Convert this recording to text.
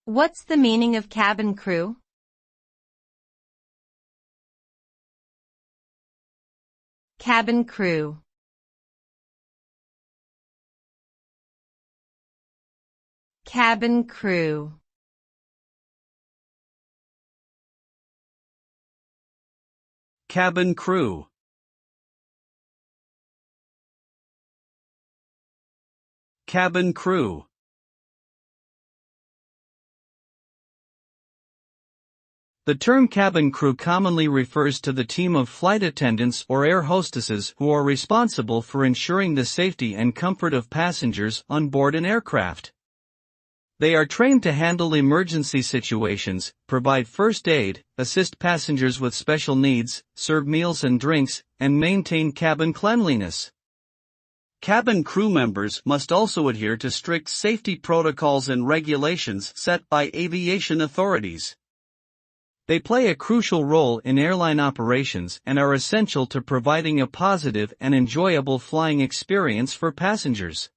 What's the meaning of cabin crew? Cabin crew. Cabin crew. Cabin crew. Cabin crew. The term cabin crew commonly refers to the team of flight attendants or air hostesses who are responsible for ensuring the safety and comfort of passengers on board an aircraft. They are trained to handle emergency situations, provide first aid, assist passengers with special needs, serve meals and drinks, and maintain cabin cleanliness. Cabin crew members must also adhere to strict safety protocols and regulations set by aviation authorities. They play a crucial role in airline operations and are essential to providing a positive and enjoyable flying experience for passengers.